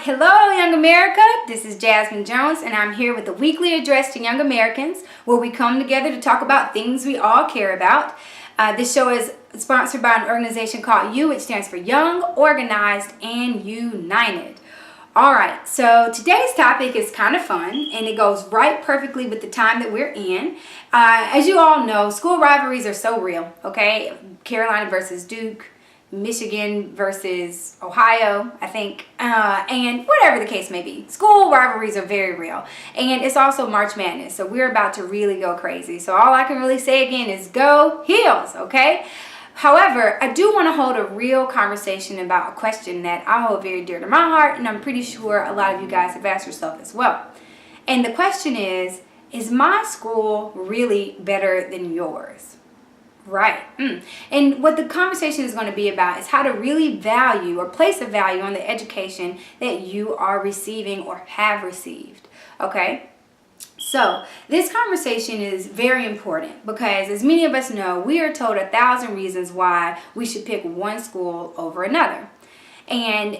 hello Young America, this is Jasmin Jones and I'm here with the weekly address to Young Americans where we come together to talk about things we all care about. This show is sponsored by an organization called YOU, which stands for Young, Organized, and United. Alright, so today's topic is kind of fun and it goes right perfectly with the time that we're in. As you all know, school rivalries are so real, okay? Carolina versus Duke, Michigan versus Ohio, I think, and whatever the case may be. School rivalries are very real. And it's also March Madness, so we're about to really go crazy. So all I can really say again is go Heels, okay? However, I do want to hold a real conversation about a question that I hold very dear to my heart, and I'm pretty sure a lot of you guys have asked yourself as well. And the question is my school really better than yours? Right. And what the conversation is going to be about is how to really value or place a value on the education that you are receiving or have received. Okay? So this conversation is very important because, as many of us know, we are told 1,000 reasons why we should pick one school over another. And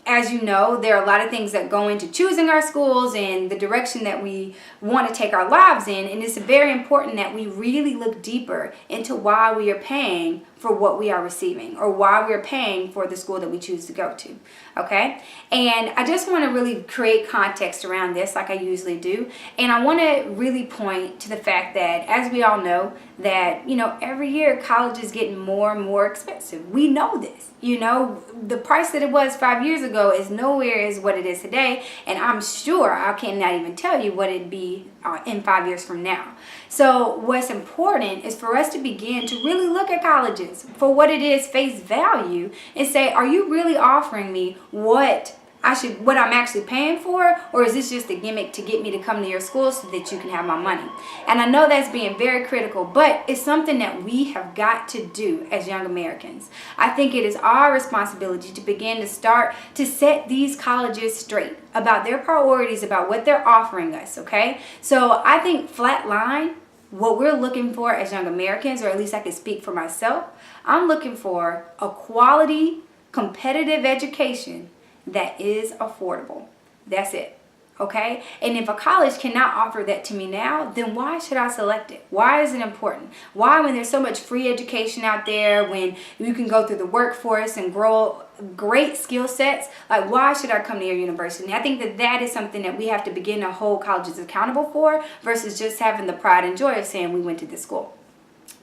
as you know, there are a lot of things that go into choosing our schools and the direction that we want to take our lives in. And it's very important that we really look deeper into why we are paying for what we are receiving or why we're paying for the school that we choose to go to. Okay? And I just want to really create context around this like I usually do. And I want to really point to the fact that, as we all know, that, every year college is getting more and more expensive. We know this. The price that it was 5 years ago is nowhere as what it is today. And I'm sure I cannot even tell you what it'd be in 5 years from now. So what's important is for us to begin to really look at colleges for what it is, face value, and say, are you really offering me what I'm actually paying for, or is this just a gimmick to get me to come to your school so that you can have my money? And I know that's being very critical, but it's something that we have got to do as young Americans. I think it is our responsibility to begin to start to set these colleges straight about their priorities, about what they're offering us, okay? So I think flat line, what we're looking for as young Americans, or at least I can speak for myself, I'm looking for a quality, competitive education that is affordable. That's it. Okay? And if a college cannot offer that to me now, then why should I select it? Why is it important? Why, when there's so much free education out there, when you can go through the workforce and grow great skill sets, like why should I come to your university? And I think that is something that we have to begin to hold colleges accountable for versus just having the pride and joy of saying we went to this school.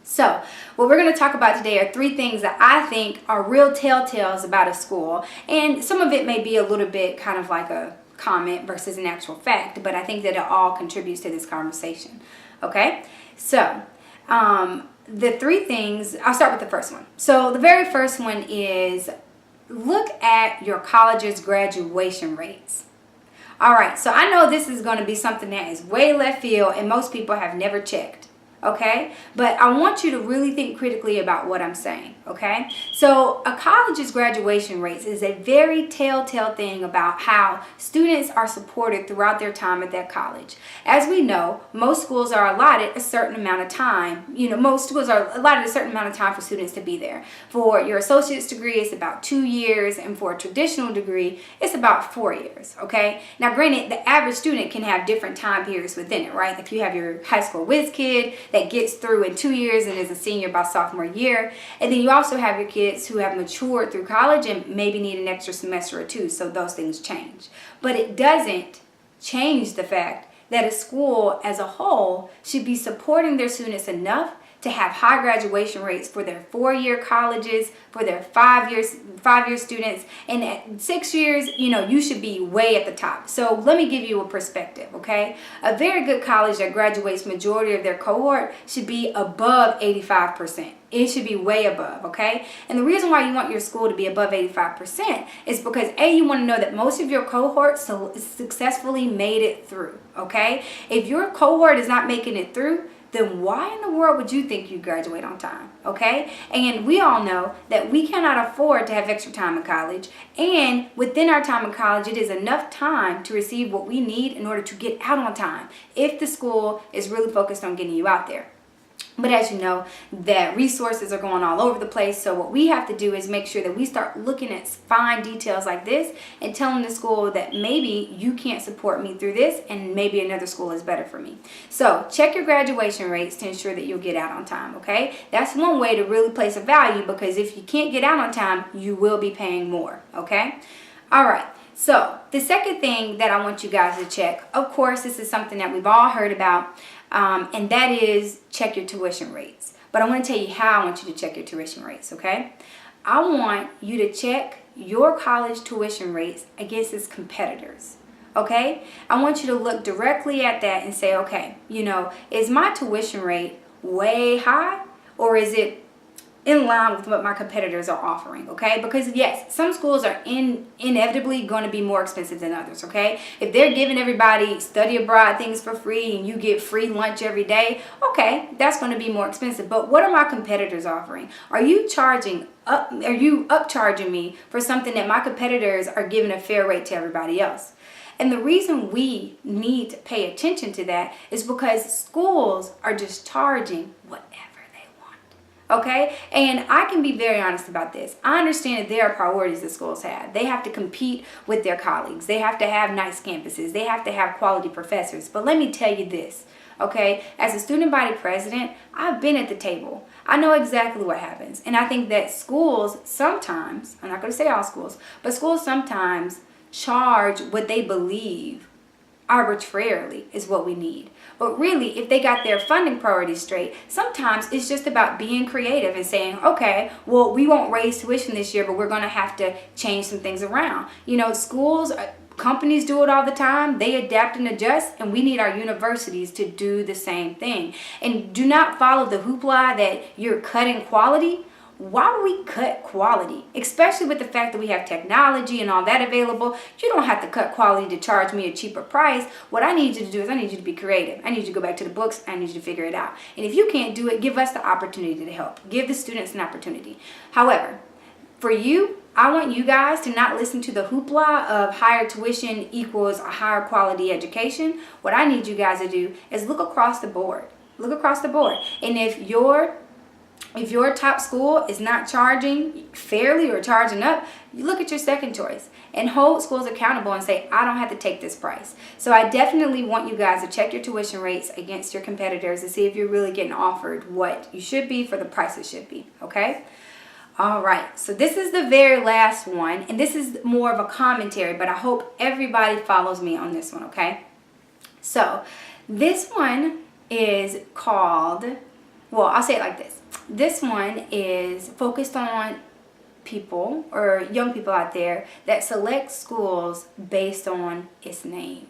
So, what we're going to talk about today are 3 things that I think are real telltales about a school. And some of it may be a little bit kind of like a comment versus an actual fact, but I think that it all contributes to this conversation. Okay? So, the 3 things, I'll start with the first one. So, the very first one is look at your college's graduation rates. Alright, so I know this is going to be something that is way left field and most people have never checked. Okay? But I want you to really think critically about what I'm saying. Okay? So a college's graduation rates is a very telltale thing about how students are supported throughout their time at that college. As we know, most schools are allotted a certain amount of time. Most schools are allotted a certain amount of time for students to be there. For your associate's degree, it's about 2 years, and for a traditional degree, it's about 4 years. Okay? Now, granted, the average student can have different time periods within it, right? Like you have your high school whiz kid that gets through in 2 years and is a senior by sophomore year. And then you also have your kids who have matured through college and maybe need an extra semester or 2, so those things change. But it doesn't change the fact that a school as a whole should be supporting their students enough to have high graduation rates for their 4-year colleges, for their 5-year students, and at 6 years, you should be way at the top. So let me give you a perspective, okay? A very good college that graduates majority of their cohort should be above 85%. It should be way above, okay? And the reason why you want your school to be above 85% is because, A, you want to know that most of your cohort successfully made it through, okay? If your cohort is not making it through, then why in the world would you think you graduate on time, okay? And we all know that we cannot afford to have extra time in college, and within our time in college, it is enough time to receive what we need in order to get out on time if the school is really focused on getting you out there. But as you know, that resources are going all over the place. So what we have to do is make sure that we start looking at fine details like this and telling the school that maybe you can't support me through this and maybe another school is better for me. So check your graduation rates to ensure that you'll get out on time, okay? That's one way to really place a value, because if you can't get out on time, you will be paying more, okay? All right. So the second thing that I want you guys to check, of course, this is something that we've all heard about, and that is check your tuition rates. But I want to tell you how I want you to check your tuition rates, okay? I want you to check your college tuition rates against its competitors, okay? I want you to look directly at that and say, okay, is my tuition rate way high, or is it in line with what my competitors are offering, okay? Because yes, some schools are inevitably going to be more expensive than others, okay? If they're giving everybody study abroad things for free and you get free lunch every day, okay, that's going to be more expensive. But what are my competitors offering? Are you upcharging me for something that my competitors are giving a fair rate to everybody else? And the reason we need to pay attention to that is because schools are just charging whatever. Okay, and I can be very honest about this. I understand that there are priorities that schools have. They have to compete with their colleagues. They have to have nice campuses. They have to have quality professors. But let me tell you this, okay? As a student body president, I've been at the table. I know exactly what happens. And I think that schools sometimes, I'm not going to say all schools, but schools sometimes charge what they believe arbitrarily is what we need. But really, if they got their funding priorities straight, sometimes it's just about being creative and saying, okay, well, we won't raise tuition this year, but we're going to have to change some things around. Schools, companies do it all the time. They adapt and adjust, and we need our universities to do the same thing. And do not follow the hoopla that you're cutting quality. Why would we cut quality? Especially with the fact that we have technology and all that available. You don't have to cut quality to charge me a cheaper price. What I need you to do is I need you to be creative. I need you to go back to the books. I need you to figure it out. And if you can't do it, give us the opportunity to help. Give the students an opportunity. However, for you, I want you guys to not listen to the hoopla of higher tuition equals a higher quality education. What I need you guys to do is look across the board. Look across the board. And if your top school is not charging fairly or charging up, you look at your second choice and hold schools accountable and say, I don't have to take this price. So I definitely want you guys to check your tuition rates against your competitors to see if you're really getting offered what you should be for the price it should be, okay? All right, so this is the very last one, and this is more of a commentary, but I hope everybody follows me on this one, okay? So this one is called, well, I'll say it like this. This one is focused on people or young people out there that select schools based on its name.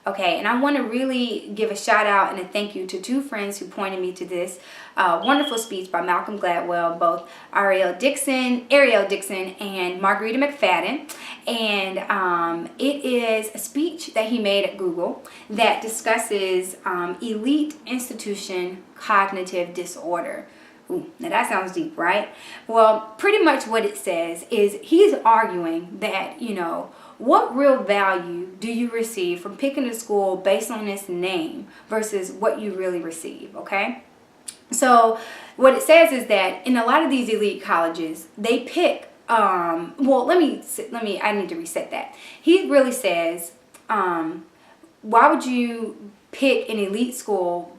Okay, and I want to really give a shout out and a thank you to two friends who pointed me to this wonderful speech by Malcolm Gladwell, both Ariel Dixon, and Margarita McFadden. And it is a speech that he made at Google that discusses elite institution cognitive disorder. Ooh, now that sounds deep, right? Well, pretty much what it says is he's arguing that, what real value do you receive from picking a school based on its name versus what you really receive, okay? So what it says is that in a lot of these elite colleges, they pick, I need to reset that. He really says, why would you pick an elite school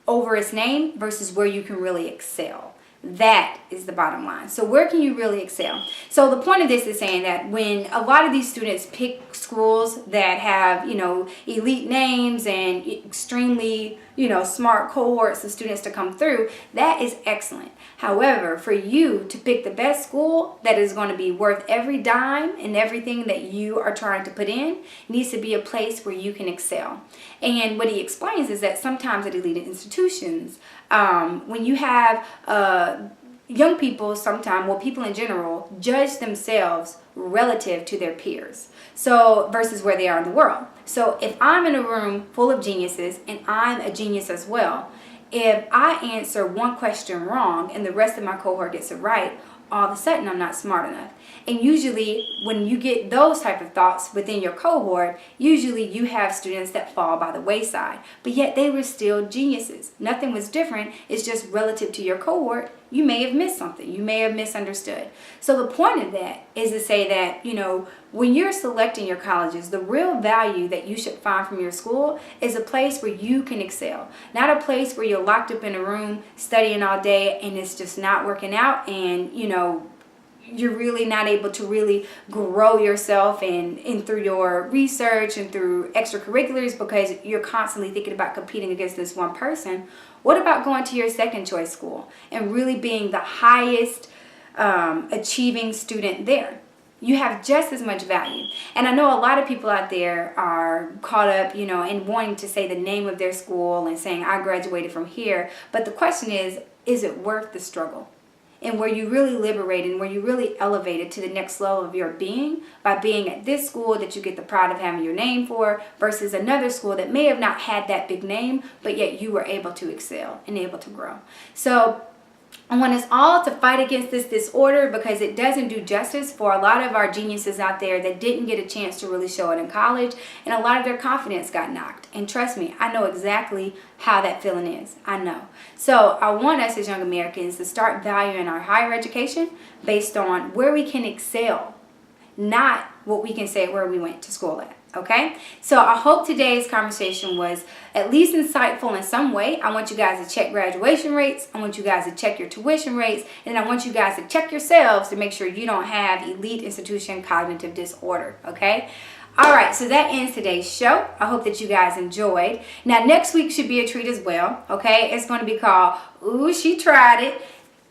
over its name versus where you can really excel? That is the bottom line. So where can you really excel? So the point of this is saying that when a lot of these students pick schools that have, elite names and extremely, smart cohorts of students to come through, that is excellent. However, for you to pick the best school that is going to be worth every dime and everything that you are trying to put in needs to be a place where you can excel. And what he explains is that sometimes at elite institutions, when you have young people people in general judge themselves relative to their peers. So versus where they are in the world. So if I'm in a room full of geniuses and I'm a genius as well, if I answer one question wrong and the rest of my cohort gets it right, all of a sudden I'm not smart enough. And usually when you get those type of thoughts within your cohort, usually you have students that fall by the wayside, but yet they were still geniuses. Nothing was different. It's just relative to your cohort, you may have missed something. You may have misunderstood. So the point of that is to say that, when you're selecting your colleges, the real value that you should find from your school is a place where you can excel. Not a place where you're locked up in a room studying all day and it's just not working out, and, you're really not able to really grow yourself and through your research and through extracurriculars because you're constantly thinking about competing against this one person. What about going to your second choice school and really being the highest achieving student there? You have just as much value. And I know a lot of people out there are caught up, in wanting to say the name of their school and saying, I graduated from here. But the question is it worth the struggle? And were you really liberated and were you really elevated to the next level of your being by being at this school that you get the pride of having your name for versus another school that may have not had that big name, but yet you were able to excel and able to grow. So I want us all to fight against this disorder because it doesn't do justice for a lot of our geniuses out there that didn't get a chance to really show it in college, and a lot of their confidence got knocked. And trust me, I know exactly how that feeling is. I know. So I want us as young Americans to start valuing our higher education based on where we can excel, not what we can say where we went to school at. Okay, so I hope today's conversation was at least insightful in some way. I want you guys to check graduation rates. I want you guys to check your tuition rates. And I want you guys to check yourselves to make sure you don't have elite institution cognitive disorder. Okay. All right, so that ends today's show. I hope that you guys enjoyed. Now, next week should be a treat as well. Okay, it's going to be called Ooh, She Tried It.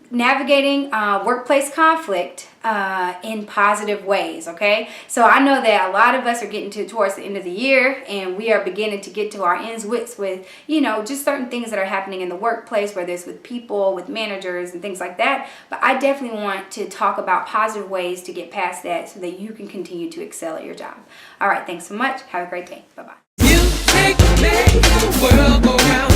Navigating workplace conflict in positive ways. Okay, so I know that a lot of us are getting towards the end of the year and we are beginning to get to our ends with just certain things that are happening in the workplace, whether it's with people, with managers and things like that. But I definitely want to talk about positive ways to get past that so that you can continue to excel at your job. All right, thanks so much. Have a great day. Bye-bye. You make the world go round.